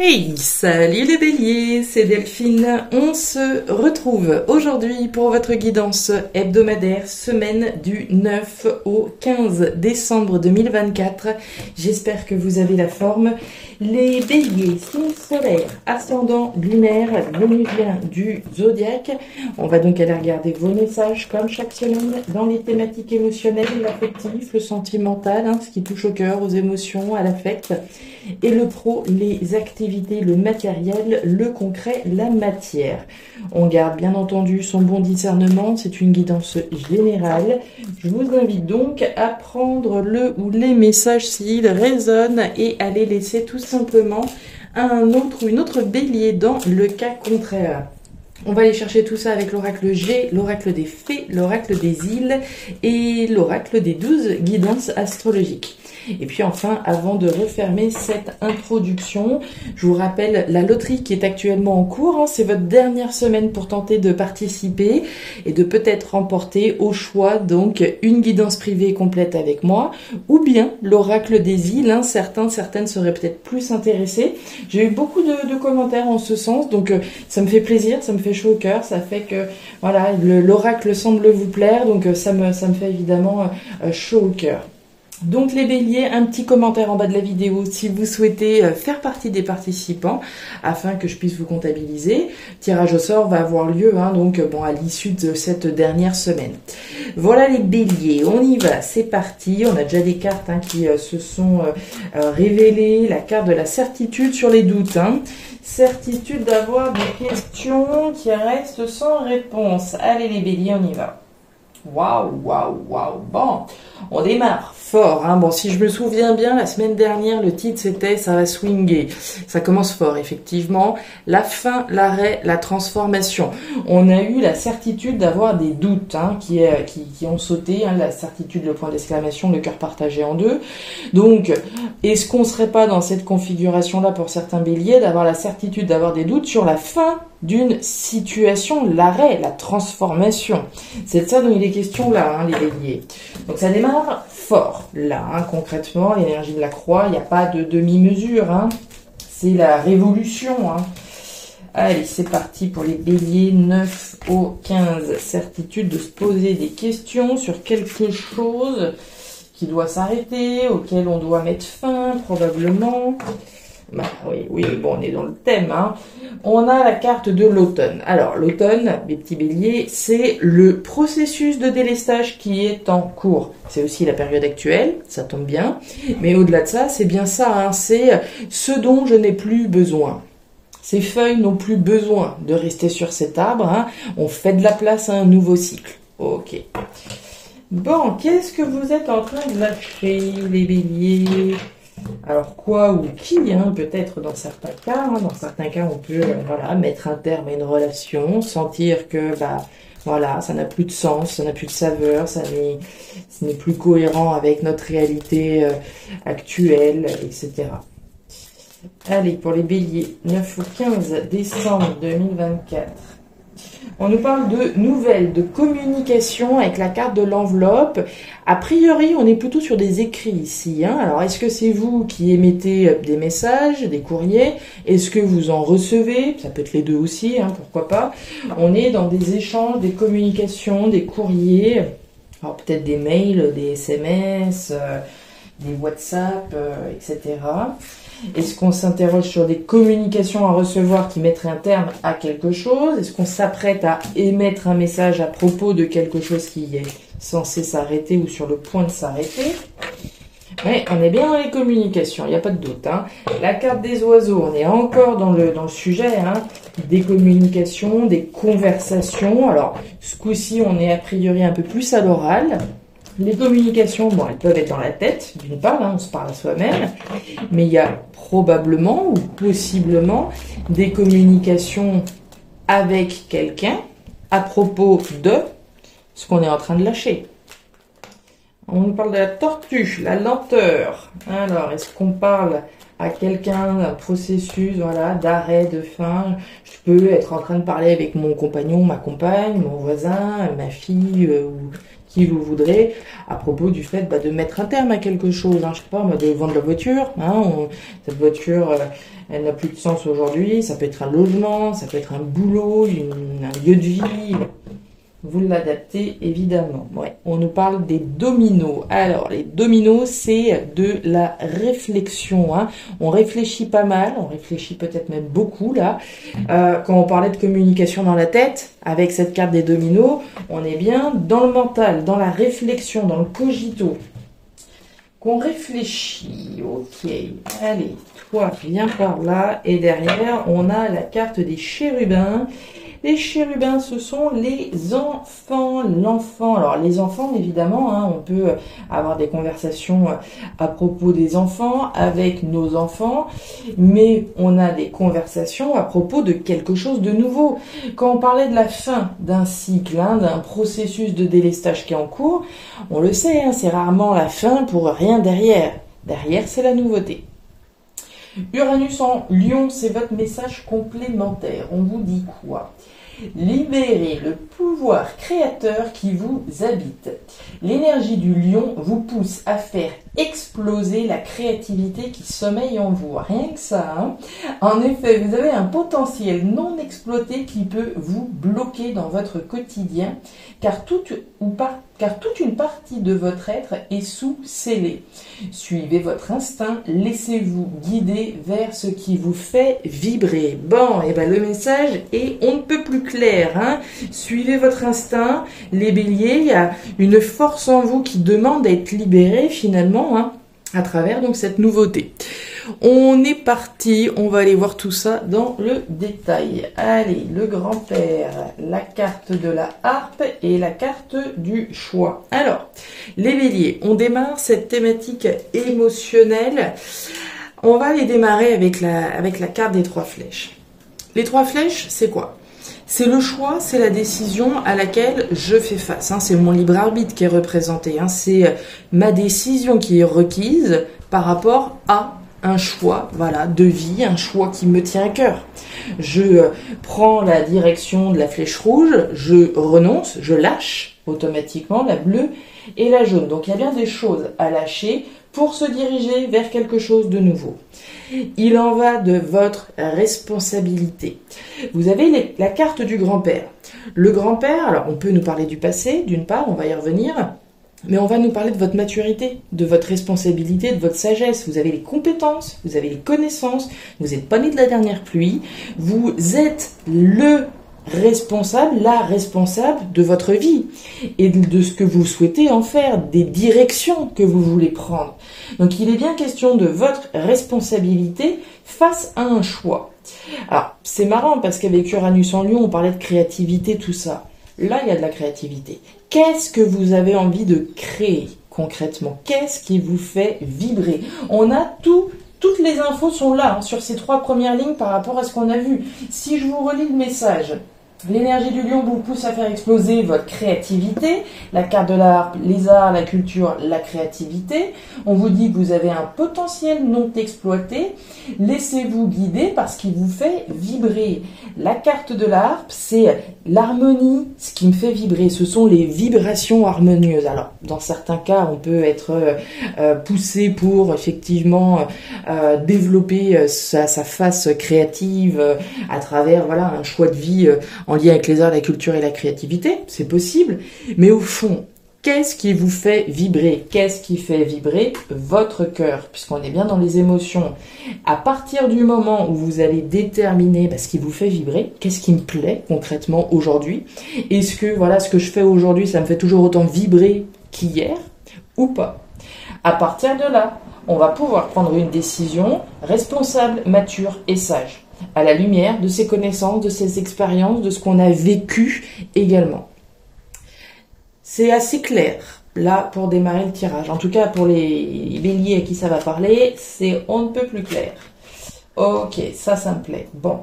Hey, salut les béliers, c'est Delphine. On se retrouve aujourd'hui pour votre guidance hebdomadaire, semaine du 9 au 15 décembre 2024. J'espère que vous avez la forme. Les béliers, signe solaire, ascendant lunaire, vénusien du zodiaque. On va donc aller regarder vos messages comme chaque semaine dans les thématiques émotionnelles, l'affectif, le sentimental, ce qui touche au cœur, aux émotions, à l'affect. Et le pro, les activités, le matériel, le concret, la matière. On garde bien entendu son bon discernement, c'est une guidance générale. Je vous invite donc à prendre le ou les messages s'ils résonnent et à les laisser tout simplement à un autre ou une autre bélier dans le cas contraire. On va aller chercher tout ça avec l'oracle G, l'oracle des fées, l'oracle des îles et l'oracle des 12 guidances astrologiques. Et puis enfin, avant de refermer cette introduction, je vous rappelle la loterie qui est actuellement en cours. C'est votre dernière semaine pour tenter de participer et de peut-être remporter au choix donc une guidance privée complète avec moi ou bien l'oracle des îles. Certaines seraient peut-être plus intéressées. J'ai eu beaucoup de commentaires en ce sens, donc ça me fait plaisir, ça me fait chaud au cœur, ça fait que voilà, l'oracle semble vous plaire, donc ça me fait évidemment chaud au cœur. Donc les béliers, un petit commentaire en bas de la vidéo si vous souhaitez faire partie des participants afin que je puisse vous comptabiliser. Tirage au sort va avoir lieu à l'issue de cette dernière semaine. Voilà les béliers, on y va, c'est parti. On a déjà des cartes qui se sont révélées. La carte de la certitude sur les doutes. Certitude d'avoir des questions qui restent sans réponse. Allez les béliers, on y va. Waouh. Bon, on démarre fort. Bon, si je me souviens bien, la semaine dernière, le titre c'était « Ça va swinguer ». Ça commence fort, effectivement. La fin, l'arrêt, la transformation. On a eu la certitude d'avoir des doutes qui ont sauté. La certitude, le point d'exclamation, le cœur partagé en deux. Donc, est-ce qu'on ne serait pas dans cette configuration-là pour certains béliers d'avoir la certitude d'avoir des doutes sur la fin d'une situation, l'arrêt, la transformation. C'est de ça dont il est question là, les béliers. Donc ça démarre fort là, concrètement, l'énergie de la croix, il n'y a pas de demi-mesure, c'est la révolution. Allez, c'est parti pour les béliers 9 au 15. Certitude de se poser des questions sur quelque chose qui doit s'arrêter, auquel on doit mettre fin, probablement. Oui, bon, on est dans le thème. On a la carte de l'automne. Alors, l'automne, mes petits béliers, c'est le processus de délestage qui est en cours. C'est aussi la période actuelle, ça tombe bien. Mais au-delà de ça, c'est bien ça, c'est ce dont je n'ai plus besoin. Ces feuilles n'ont plus besoin de rester sur cet arbre. On fait de la place à un nouveau cycle. Ok. Bon, qu'est-ce que vous êtes en train de lâcher, les béliers ? Alors quoi ou qui, peut-être dans certains cas. Dans certains cas, on peut mettre un terme à une relation, sentir que ça n'a plus de sens, ça n'a plus de saveur, ce n'est plus cohérent avec notre réalité actuelle, etc. Allez, pour les béliers, 9 au 15 décembre 2024. On nous parle de nouvelles, de communication avec la carte de l'enveloppe. A priori, on est plutôt sur des écrits ici. Alors, est-ce que c'est vous qui émettez des messages, des courriers? Est-ce que vous en recevez? Ça peut être les deux aussi, pourquoi pas. On est dans des échanges, des communications, des courriers, alors peut-être des mails, des SMS, des WhatsApp, etc. Est-ce qu'on s'interroge sur des communications à recevoir qui mettraient un terme à quelque chose? Est-ce qu'on s'apprête à émettre un message à propos de quelque chose qui est censé s'arrêter ou sur le point de s'arrêter? Oui, on est bien dans les communications, il n'y a pas de doute. La carte des oiseaux, on est encore dans le sujet, des communications, des conversations. Alors, ce coup-ci, on est a priori un peu plus à l'oral. Les communications, elles peuvent être dans la tête, d'une part, on se parle à soi-même, mais il y a probablement ou possiblement des communications avec quelqu'un à propos de ce qu'on est en train de lâcher. On nous parle de la tortue, la lenteur. Alors, est-ce qu'on parle à quelqu'un, un processus, voilà, d'arrêt, de fin. Je peux être en train de parler avec mon compagnon, ma compagne, mon voisin, ma fille, ou qui vous voudrez, à propos du fait de mettre un terme à quelque chose. Hein, je sais pas, de vendre la voiture. Hein, cette voiture, elle n'a plus de sens aujourd'hui. Ça peut être un logement, ça peut être un boulot, un lieu de vie. Vous l'adaptez évidemment. Ouais. On nous parle des dominos. Alors, les dominos, c'est de la réflexion. Hein. On réfléchit pas mal, on réfléchit peut-être même beaucoup là. Quand on parlait de communication dans la tête, avec cette carte des dominos, on est bien dans le mental, dans la réflexion, dans le cogito. Qu'on réfléchit. Ok, allez, toi, viens par là. Et derrière, on a la carte des chérubins. Les chérubins, ce sont les enfants, l'enfant. Alors, les enfants, évidemment, hein, on peut avoir des conversations à propos des enfants, avec nos enfants, mais on a des conversations à propos de quelque chose de nouveau. Quand on parlait de la fin d'un cycle, hein, d'un processus de délestage qui est en cours, on le sait, hein, c'est rarement la fin pour rien derrière. Derrière, c'est la nouveauté. Uranus en Lion, c'est votre message complémentaire. On vous dit quoi? Libérez le pouvoir créateur qui vous habite. L'énergie du lion vous pousse à faire exploser la créativité qui sommeille en vous. Rien que ça. Hein. En effet, vous avez un potentiel non exploité qui peut vous bloquer dans votre quotidien, car toute une partie de votre être est sous-scellée. Suivez votre instinct, laissez-vous guider vers ce qui vous fait vibrer. Bon, et le message est on ne peut plus clair. Hein. Suivez votre instinct, les béliers, il y a une force en vous qui demande à être libérée finalement, hein, à travers donc cette nouveauté. On est parti, on va aller voir tout ça dans le détail. Allez, le grand-père, la carte de la harpe et la carte du choix. Alors, les béliers, on démarre cette thématique émotionnelle. On va les démarrer avec la carte des 3 flèches. Les 3 flèches, c'est quoi? C'est le choix, c'est la décision à laquelle je fais face. Hein. C'est mon libre arbitre qui est représenté. Hein. C'est ma décision qui est requise par rapport à un choix, voilà, de vie, un choix qui me tient à cœur. Je prends la direction de la flèche rouge, je renonce, je lâche automatiquement la bleue et la jaune. Donc il y a bien des choses à lâcher pour se diriger vers quelque chose de nouveau. Il en va de votre responsabilité. Vous avez la carte du grand-père. Le grand-père, alors on peut nous parler du passé, d'une part, on va y revenir, mais on va nous parler de votre maturité, de votre responsabilité, de votre sagesse. Vous avez les compétences, vous avez les connaissances, vous n'êtes pas né de la dernière pluie, vous êtes le responsable, la responsable de votre vie et de ce que vous souhaitez en faire, des directions que vous voulez prendre. Donc il est bien question de votre responsabilité face à un choix. Alors c'est marrant parce qu'avec Uranus en Lion, on parlait de créativité, tout ça. Là, il y a de la créativité. Qu'est-ce que vous avez envie de créer concrètement? Qu'est-ce qui vous fait vibrer? On a toutes les infos sont là, hein, sur ces 3 premières lignes par rapport à ce qu'on a vu. Si je vous relis le message, l'énergie du lion vous pousse à faire exploser votre créativité. La carte de la harpe, les arts, la culture, la créativité. On vous dit que vous avez un potentiel non exploité. Laissez-vous guider par ce qui vous fait vibrer. La carte de la harpe, c'est l'harmonie. Ce qui me fait vibrer, ce sont les vibrations harmonieuses. Alors, dans certains cas, on peut être poussé pour effectivement développer sa face créative à travers voilà un choix de vie en lien avec les arts, la culture et la créativité, c'est possible, mais au fond, qu'est-ce qui vous fait vibrer? Qu'est-ce qui fait vibrer votre cœur? Puisqu'on est bien dans les émotions. À partir du moment où vous allez déterminer ce qui vous fait vibrer, qu'est-ce qui me plaît concrètement aujourd'hui? Est-ce que voilà ce que je fais aujourd'hui, ça me fait toujours autant vibrer qu'hier ou pas? À partir de là, on va pouvoir prendre une décision responsable, mature et sage, à la lumière de ses connaissances, de ses expériences, de ce qu'on a vécu également. C'est assez clair, là, pour démarrer le tirage. En tout cas, pour les béliers à qui ça va parler, c'est on ne peut plus clair. Ok, ça me plaît. Bon.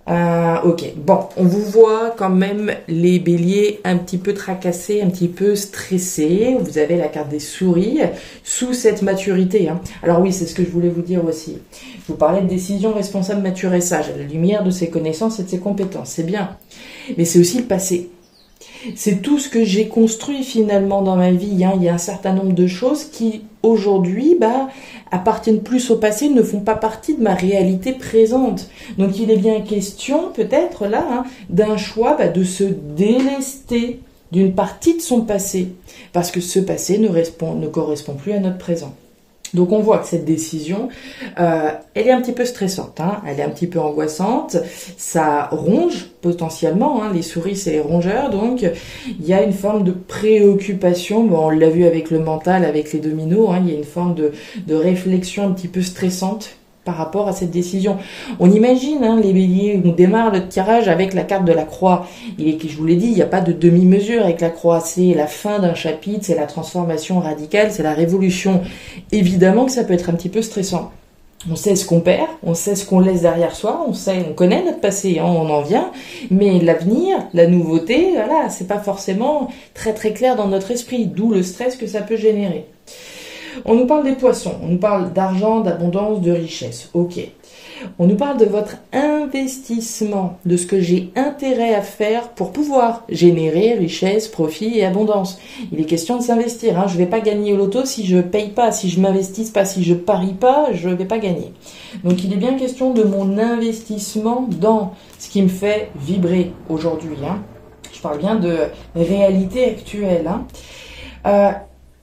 Ok, bon, on vous voit quand même les béliers un petit peu tracassés, un petit peu stressés. Vous avez la carte des souris sous cette maturité. Hein. Alors oui, c'est ce que je voulais vous dire aussi. Je vous parlais de décision responsable, mature et sage, à la lumière de ses connaissances et de ses compétences. C'est bien, mais c'est aussi le passé. C'est tout ce que j'ai construit finalement dans ma vie. Hein. Il y a un certain nombre de choses qui, aujourd'hui, appartiennent plus au passé, ne font pas partie de ma réalité présente. Donc il est bien question, peut-être là, hein, d'un choix de se délester d'une partie de son passé. Parce que ce passé ne correspond plus à notre présent. Donc on voit que cette décision, elle est un petit peu stressante, hein, elle est un petit peu angoissante, ça ronge potentiellement, hein, les souris c'est les rongeurs, donc il y a une forme de préoccupation, bon, on l'a vu avec le mental, avec les dominos, hein, il y a une forme de réflexion un petit peu stressante par rapport à cette décision. On imagine hein, les béliers, on démarre le tirage avec la carte de la croix. Je vous l'ai dit, il n'y a pas de demi-mesure avec la croix. C'est la fin d'un chapitre, c'est la transformation radicale, c'est la révolution. Évidemment que ça peut être un petit peu stressant. On sait ce qu'on perd, on sait ce qu'on laisse derrière soi, on connaît notre passé, hein, on en vient, mais l'avenir, la nouveauté, voilà, c'est pas forcément très très clair dans notre esprit, d'où le stress que ça peut générer. On nous parle des poissons, on nous parle d'argent, d'abondance, de richesse. Ok. On nous parle de votre investissement, de ce que j'ai intérêt à faire pour pouvoir générer richesse, profit et abondance. Il est question de s'investir. Hein. Je ne vais pas gagner au loto si je ne paye pas, si je m'investis pas, si je parie pas, je ne vais pas gagner. Donc il est bien question de mon investissement dans ce qui me fait vibrer aujourd'hui. Hein. Je parle bien de réalité actuelle. Hein.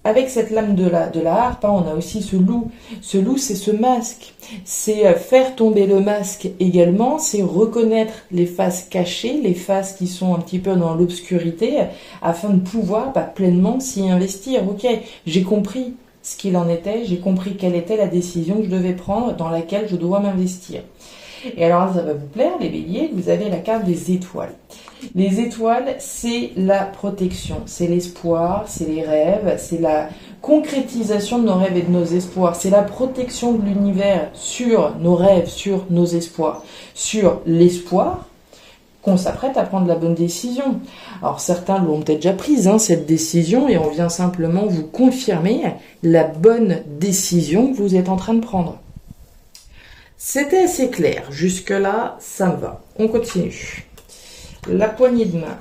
Avec cette lame de la harpe, hein, on a aussi ce loup. Ce loup, c'est ce masque. C'est faire tomber le masque également, c'est reconnaître les faces cachées, les faces qui sont un petit peu dans l'obscurité, afin de pouvoir pleinement s'y investir. Ok, j'ai compris ce qu'il en était, j'ai compris quelle était la décision que je devais prendre, dans laquelle je dois m'investir. Et alors, ça va vous plaire, les béliers, vous avez la carte des étoiles. Les étoiles, c'est la protection, c'est l'espoir, c'est les rêves, c'est la concrétisation de nos rêves et de nos espoirs. C'est la protection de l'univers sur nos rêves, sur nos espoirs, sur l'espoir qu'on s'apprête à prendre la bonne décision. Alors certains l'ont peut-être déjà prise, hein, cette décision, et on vient simplement vous confirmer la bonne décision que vous êtes en train de prendre. C'était assez clair, jusque-là, ça me va. On continue. La poignée de main,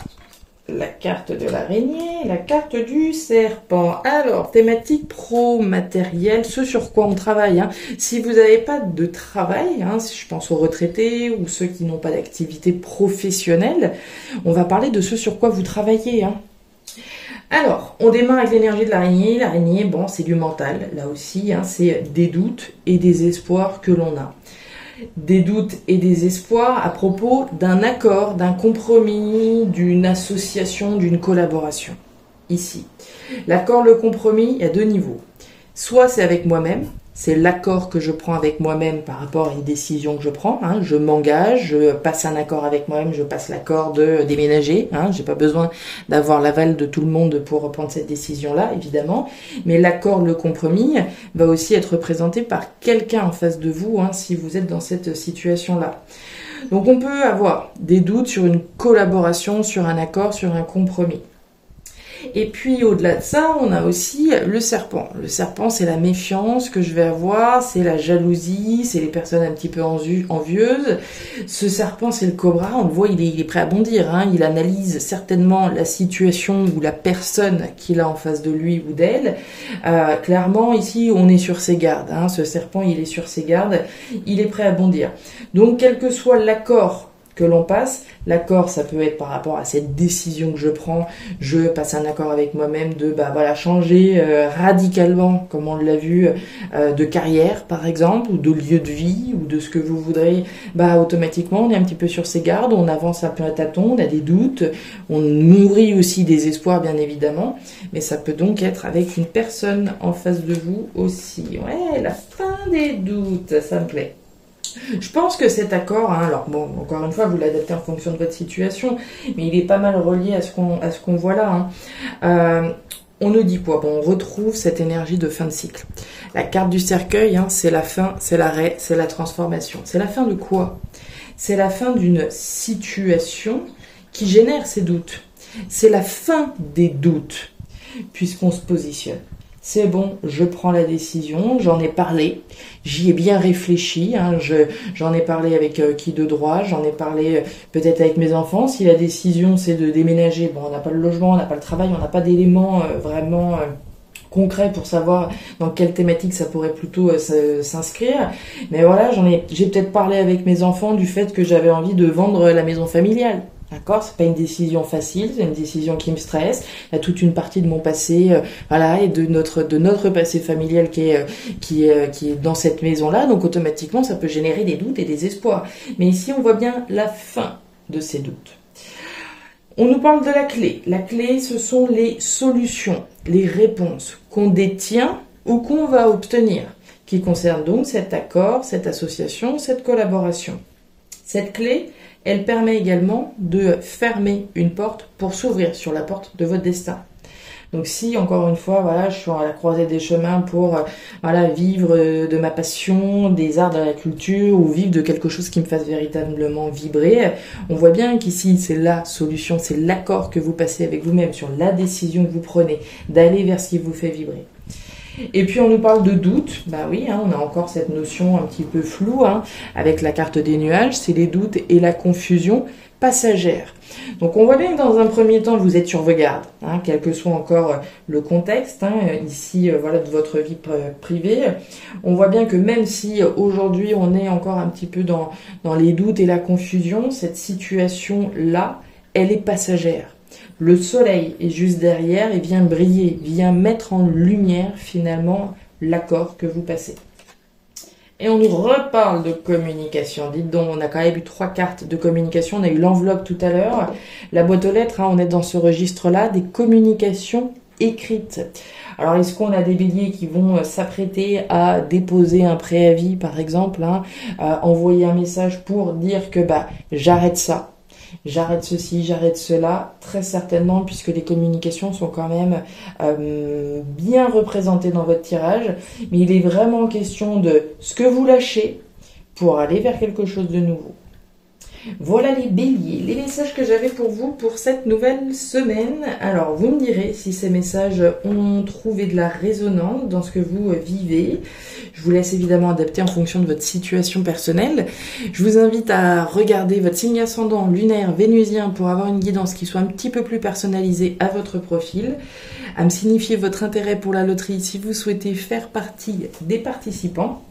la carte de l'araignée, la carte du serpent. Alors, thématique pro-matériel, ce sur quoi on travaille. Hein. Si vous n'avez pas de travail, hein, si je pense aux retraités ou ceux qui n'ont pas d'activité professionnelle, on va parler de ce sur quoi vous travaillez. Hein. Alors, on démarre avec l'énergie de l'araignée. L'araignée, bon, c'est du mental, là aussi, hein, c'est des doutes et des espoirs que l'on a. Des doutes et des espoirs à propos d'un accord, d'un compromis, d'une association, d'une collaboration. Ici. L'accord, le compromis, il y a deux niveaux. Soit c'est avec moi-même, c'est l'accord que je prends avec moi-même par rapport à une décision que je prends. Hein. Je m'engage, je passe un accord avec moi-même, je passe l'accord de déménager. Hein. J'ai pas besoin d'avoir l'aval de tout le monde pour prendre cette décision-là, évidemment. Mais l'accord, le compromis, va aussi être représenté par quelqu'un en face de vous, hein, si vous êtes dans cette situation-là. Donc on peut avoir des doutes sur une collaboration, sur un accord, sur un compromis. Et puis au-delà de ça, on a aussi le serpent. Le serpent, c'est la méfiance que je vais avoir, c'est la jalousie, c'est les personnes un petit peu envieuses. Ce serpent, c'est le cobra, on le voit, il est prêt à bondir. Hein. Il analyse certainement la situation ou la personne qu'il a en face de lui ou d'elle. Clairement, ici, on est sur ses gardes. Hein. Ce serpent, il est sur ses gardes, il est prêt à bondir. Donc, quel que soit l'accord que l'on passe, l'accord ça peut être par rapport à cette décision que je prends, je passe un accord avec moi-même de changer radicalement, comme on l'a vu, de carrière par exemple, ou de lieu de vie, ou de ce que vous voudrez, automatiquement on est un petit peu sur ses gardes, on avance un peu à tâtons, on a des doutes, on nourrit aussi des espoirs bien évidemment, mais ça peut donc être avec une personne en face de vous aussi. Ouais, la fin des doutes, ça me plaît. Je pense que cet accord, hein, alors bon, encore une fois, vous l'adaptez en fonction de votre situation, mais il est pas mal relié à ce qu'on voit là. Hein. On nous dit quoi? Bon, on retrouve cette énergie de fin de cycle. La carte du cercueil, hein, c'est la fin, c'est l'arrêt, c'est la transformation. C'est la fin de quoi? C'est la fin d'une situation qui génère ces doutes. C'est la fin des doutes, puisqu'on se positionne. C'est bon, je prends la décision, j'en ai parlé, j'y ai bien réfléchi, hein, j'en ai parlé avec qui de droit, j'en ai parlé peut-être avec mes enfants. Si la décision c'est de déménager, bon, on n'a pas le logement, on n'a pas le travail, on n'a pas d'éléments vraiment concrets pour savoir dans quelle thématique ça pourrait plutôt s'inscrire. Mais voilà, j'ai peut-être parlé avec mes enfants du fait que j'avais envie de vendre la maison familiale. D'accord, c'est pas une décision facile, c'est une décision qui me stresse. Il y a toute une partie de mon passé, voilà, et de notre passé familial qui est dans cette maison-là. Donc automatiquement, ça peut générer des doutes et des espoirs. Mais ici, on voit bien la fin de ces doutes. On nous parle de la clé. La clé, ce sont les solutions, les réponses qu'on détient ou qu'on va obtenir, qui concernent donc cet accord, cette association, cette collaboration. Cette clé, elle permet également de fermer une porte pour s'ouvrir sur la porte de votre destin. Donc si, encore une fois, voilà, je suis à la croisée des chemins pour vivre de ma passion, des arts, de la culture, ou vivre de quelque chose qui me fasse véritablement vibrer, on voit bien qu'ici, c'est la solution, c'est l'accord que vous passez avec vous-même sur la décision que vous prenez d'aller vers ce qui vous fait vibrer. Et puis on nous parle de doute, bah oui, hein, on a encore cette notion un petit peu floue, hein, avec la carte des nuages, c'est les doutes et la confusion passagère. Donc on voit bien que dans un premier temps vous êtes sur vos gardes, hein, quel que soit encore le contexte, hein, ici voilà, de votre vie privée. On voit bien que même si aujourd'hui on est encore un petit peu dans les doutes et la confusion, cette situation-là, elle est passagère. Le soleil est juste derrière et vient briller, vient mettre en lumière finalement l'accord que vous passez. Et on nous reparle de communication. Dites donc, on a quand même eu 3 cartes de communication. On a eu l'enveloppe tout à l'heure, la boîte aux lettres, hein, on est dans ce registre-là, des communications écrites. Alors, est-ce qu'on a des béliers qui vont s'apprêter à déposer un préavis, par exemple, hein, envoyer un message pour dire que j'arrête ça? J'arrête ceci, j'arrête cela, très certainement, puisque les communications sont quand même bien représentées dans votre tirage. Mais il est vraiment question de ce que vous lâchez pour aller vers quelque chose de nouveau. Voilà les béliers, les messages que j'avais pour vous pour cette nouvelle semaine. Alors, vous me direz si ces messages ont trouvé de la résonance dans ce que vous vivez. Je vous laisse évidemment adapter en fonction de votre situation personnelle. Je vous invite à regarder votre signe ascendant, lunaire, vénusien pour avoir une guidance qui soit un petit peu plus personnalisée à votre profil. À me signifier votre intérêt pour la loterie si vous souhaitez faire partie des participants.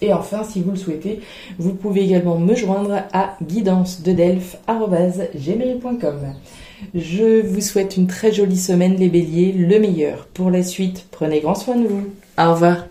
Et enfin, si vous le souhaitez, vous pouvez également me joindre à guidance-de-delphes@gmail.com. Je vous souhaite une très jolie semaine les béliers, le meilleur pour la suite. Prenez grand soin de vous. Au revoir.